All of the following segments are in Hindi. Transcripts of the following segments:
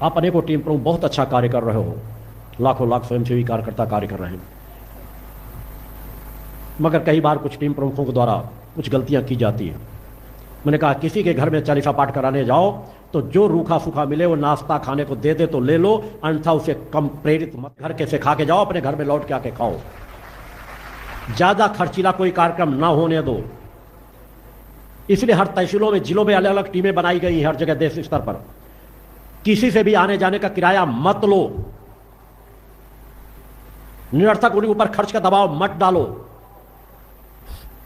आप अनेकों टीम प्रमुख बहुत अच्छा कार्य कर रहे हो, लाखों लाख स्वयंसेवी कार्यकर्ता कार्य कर रहे हैं, मगर कई बार कुछ टीम प्रमुखों के द्वारा कुछ गलतियां की जाती हैं। मैंने कहा किसी के घर में चालीसा पाठ कराने जाओ तो जो रूखा सूखा मिले वो नाश्ता खाने को दे दे तो ले लो, अन्यथा उसे कम प्रेरित मत। घर के से खा के जाओ, अपने घर में लौट के आके खाओ। ज्यादा खर्चीला कोई कार्यक्रम ना होने दो। इसलिए हर तहसीलों में, जिलों में अलग अलग टीमें बनाई गई हैं, हर जगह देश स्तर पर। किसी से भी आने जाने का किराया मत लो, निरर्थक उनके ऊपर खर्च का दबाव मत डालो।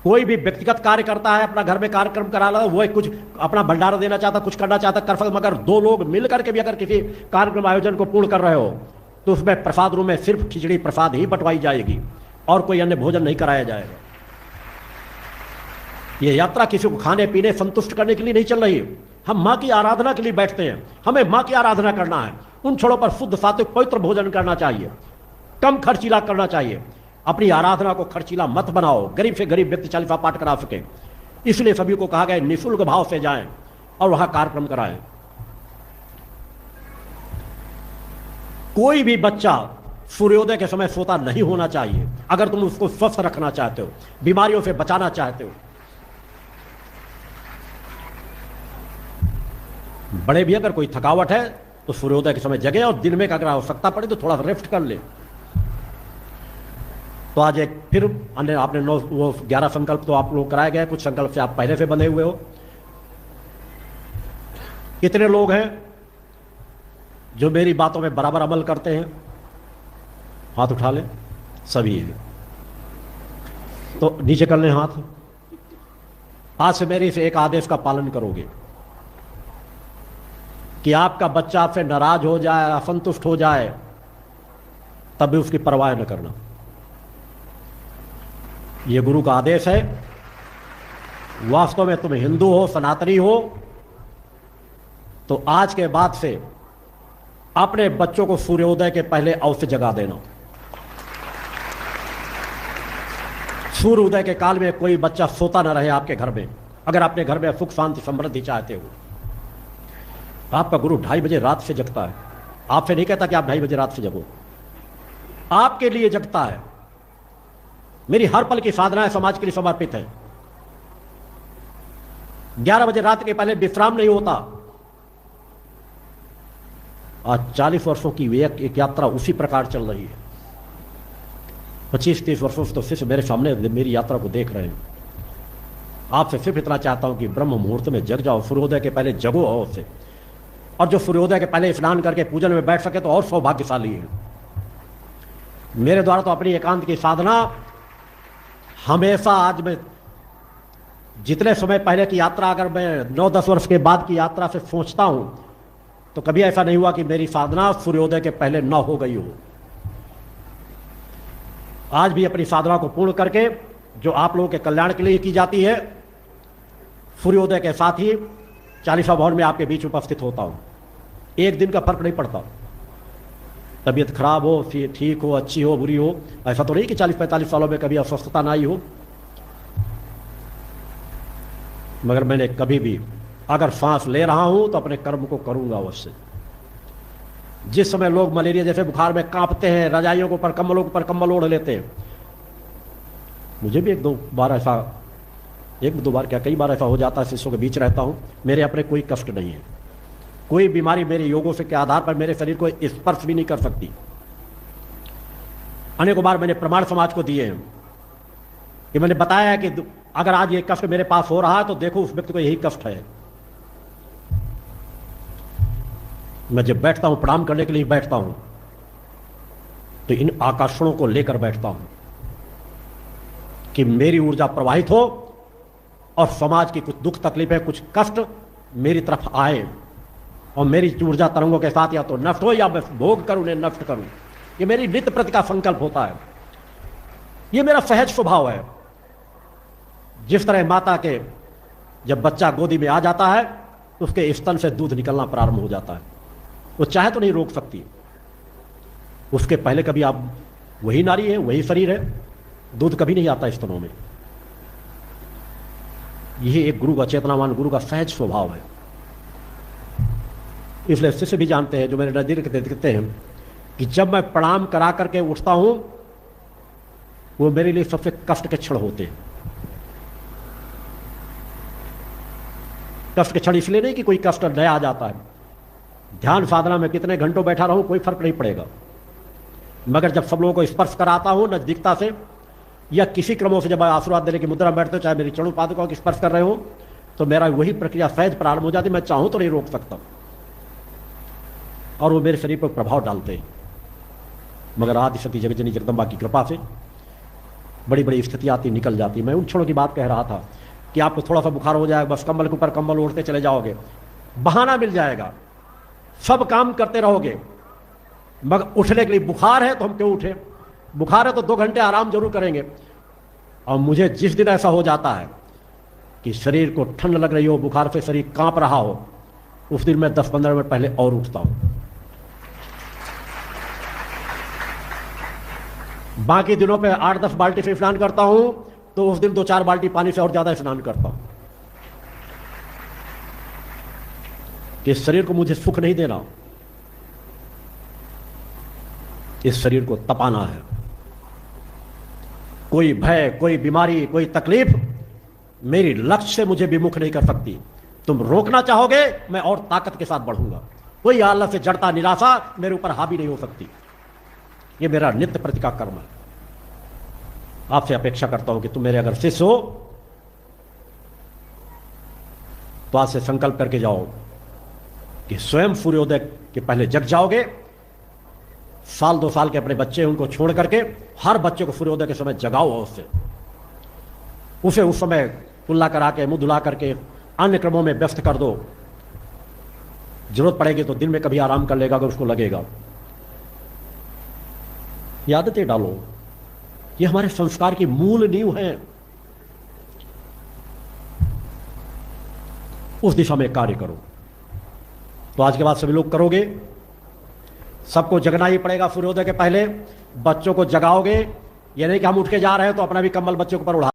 कोई भी व्यक्तिगत कार्य करता है, अपना घर में कार्यक्रम करा लो, वो कुछ अपना भंडारा देना चाहता, कुछ करना चाहता कर सकता, मगर दो लोग मिलकर के भी अगर किसी कार्यक्रम आयोजन को पूर्ण कर रहे हो तो उसमें प्रसाद रूम में सिर्फ खिचड़ी प्रसाद ही बंटवाई जाएगी और कोई अन्य भोजन नहीं कराया जाएगा। ये यात्रा किसी को खाने पीने संतुष्ट करने के लिए नहीं चल रही। हम मां की आराधना के लिए बैठते हैं, हमें मां की आराधना करना है। उन छोड़ों पर शुद्ध सात्विक पवित्र भोजन करना चाहिए, कम खर्चीला करना चाहिए। अपनी आराधना को खर्चीला मत बनाओ, गरीब से गरीब व्यक्ति चालीसा पाठ करा सके। इसलिए सभी को कहा गया निःशुल्क भाव से जाएं और वहां कार्यक्रम कराएं। कोई भी बच्चा सूर्योदय के समय सोता नहीं होना चाहिए। अगर तुम उसको स्वस्थ रखना चाहते हो, बीमारियों से बचाना चाहते हो। बड़े भी अगर कोई थकावट है तो सूर्योदय के समय जगे और दिन में अगर आवश्यकता पड़े तो थोड़ा रेस्ट कर ले। तो आज एक फिर अन्य आपने 11 संकल्प तो आप लोग कराए गए, कुछ संकल्प से आप पहले से बंधे हुए हो। कितने लोग हैं जो मेरी बातों में बराबर अमल करते हैं? हाथ उठा ले, सभी हैं। तो नीचे कर लें हाथ। आज से मेरे इस एक आदेश का पालन करोगे कि आपका बच्चा आपसे नाराज हो जाए, असंतुष्ट हो जाए, तब भी उसकी परवाह न करना। यह गुरु का आदेश है। वास्तव में तुम हिंदू हो, सनातनी हो, तो आज के बाद से अपने बच्चों को सूर्योदय के पहले अवश्य जगा देना। सूर्योदय के काल में कोई बच्चा सोता न रहे आपके घर में। अगर अपने घर में सुख शांति समृद्धि चाहते हो। आपका गुरु 2:30 बजे रात से जगता है। आपसे नहीं कहता कि आप 2:30 बजे रात से जगो, आपके लिए जगता है। मेरी हर पल की साधनाएं समाज के लिए समर्पित है। 11 बजे रात के पहले विश्राम नहीं होता। आज 40 वर्षों की एक यात्रा उसी प्रकार चल रही है। 25-30 वर्षों से तो सिर्फ मेरे सामने मेरी यात्रा को देख रहे हैं। आपसे सिर्फ इतना चाहता हूं कि ब्रह्म मुहूर्त में जग जाओ, सूर्योदय के पहले जगो और से। और जो सूर्योदय के पहले स्नान करके पूजन में बैठ सके तो और सौभाग्यशाली है। मेरे द्वारा तो अपनी एकांत की साधना हमेशा, आज मैं जितने समय पहले की यात्रा, अगर मैं 9-10 वर्ष के बाद की यात्रा से सोचता हूं तो कभी ऐसा नहीं हुआ कि मेरी साधना सूर्योदय के पहले न हो गई हो। आज भी अपनी साधना को पूर्ण करके, जो आप लोगों के कल्याण के लिए की जाती है, सूर्योदय के साथ ही चालीसा भवन में आपके बीच उपस्थित होता हूं। एक दिन का फर्क नहीं पड़ता। तबीयत खराब हो, ठीक हो, अच्छी हो, बुरी हो, ऐसा तो नहीं कि 40-45 सालों में कभी अस्वस्थता ना आई हो। मगर मैंने कभी भी अगर सांस ले रहा हूं तो अपने कर्म को करूंगा अवश्य। जिस समय लोग मलेरिया जैसे बुखार में कांपते हैं, रजाइयों के ऊपर, कंबलों के ऊपर कंबल ओढ़ लेते हैं, मुझे भी 1-2 बार ऐसा, 1-2 बार क्या, कई बार ऐसा हो जाता है। शिष्यों के बीच रहता हूं, मेरे अपने कोई कष्ट नहीं है। कोई बीमारी मेरे योगों से के आधार पर मेरे शरीर को स्पर्श भी नहीं कर सकती। अनेकों बार मैंने प्रमाण समाज को दिए हैं कि मैंने बताया है कि अगर आज ये कष्ट मेरे पास हो रहा है तो देखो उस व्यक्ति को यही कष्ट है। मैं जब बैठता हूं, प्रणाम करने के लिए बैठता हूं, तो इन आकर्षणों को लेकर बैठता हूं कि मेरी ऊर्जा प्रवाहित हो और समाज की कुछ दुख तकलीफें, कुछ कष्ट मेरी तरफ आए और मेरी ऊर्जा तरंगों के साथ या तो नष्ट हो या मैं भोग कर उन्हें नष्ट करूं। ये मेरी नित्य प्रति का संकल्प होता है। ये मेरा सहज स्वभाव है। जिस तरह माता के जब बच्चा गोदी में आ जाता है तो उसके स्तन से दूध निकलना प्रारंभ हो जाता है, वो चाहे तो नहीं रोक सकती। उसके पहले कभी आप वही नारी है, वही शरीर है, दूध कभी नहीं आता स्तनों में। यही एक गुरु का, चेतनावान गुरु का सहज स्वभाव है। इसलिए शिष्य भी जानते हैं, जो मेरे नजदीक देखते हैं, कि जब मैं प्रणाम करा करके उठता हूं वो मेरे लिए सबसे कष्ट के क्षण होते हैं। कष्ट के क्षण इसलिए नहीं कि कोई कष्ट नया आ जाता है, ध्यान साधना में कितने घंटों बैठा रहूं कोई फर्क नहीं पड़ेगा, मगर जब सब लोगों को स्पर्श कराता हूं नजदीकता से, या किसी क्रमों से जब मैं आशीर्वाद देने की मुद्रा में बैठते हो, चाहे मेरी चरणों पादुकाओं की स्पर्श कर रहे हो, तो मेरा वही प्रक्रिया सहज प्रारंभ हो जाती, मैं चाहूं तो नहीं रोक सकता, और वो मेरे शरीर पर प्रभाव डालते हैं। मगर आदिशक्ति जगतजननी जगदम्बा की कृपा से बड़ी बड़ी स्थिति आती निकल जाती। मैं उन क्षणों की बात कह रहा था कि आपको थोड़ा सा बुखार हो जाएगा, बस कंबल के ऊपर कंबल ओढ़ते चले जाओगे, बहाना मिल जाएगा, सब काम करते रहोगे, मगर उठने के लिए बुखार है तो हम क्यों उठे, बुखार है तो 2 घंटे आराम जरूर करेंगे। और मुझे जिस दिन ऐसा हो जाता है कि शरीर को ठंड लग रही हो, बुखार से शरीर कांप रहा हो, उस दिन मैं 10-15 मिनट पहले और उठता हूं। बाकी दिनों पे 8-10 बाल्टी से स्नान करता हूं, तो उस दिन 2-4 बाल्टी पानी से और ज्यादा स्नान करता हूं, कि इस शरीर को मुझे सुख नहीं देना, इस शरीर को तपाना है। कोई भय, कोई बीमारी, कोई तकलीफ मेरी लक्ष्य से मुझे विमुख नहीं कर सकती। तुम रोकना चाहोगे, मैं और ताकत के साथ बढ़ूंगा। कोई आलस से जड़ता, निराशा मेरे ऊपर हावी नहीं हो सकती। ये मेरा नित्य प्रति का कर्म है। आपसे अपेक्षा करता हूं कि तुम मेरे अगर शिष्य हो तो आज से संकल्प करके जाओ कि स्वयं सूर्योदय के पहले जग जाओगे। 1-2 साल के अपने बच्चे उनको छोड़ करके हर बच्चे को सूर्योदय के समय जगाओ, और उसे उस समय कुल्ला करा के, मुंह धुला करके अन्य क्रमों में व्यस्त कर दो। जरूरत पड़ेगी तो दिन में कभी आराम कर लेगा अगर उसको लगेगा। ये आदतें डालो, ये हमारे संस्कार की मूल नींव है। उस दिशा में कार्य करो। तो आज के बाद सभी लोग करोगे, सबको जगना ही पड़ेगा सूर्योदय के पहले। बच्चों को जगाओगे, ये नहीं कि हम उठ के जा रहे हैं तो अपना भी कंबल बच्चों के ऊपर उड़ा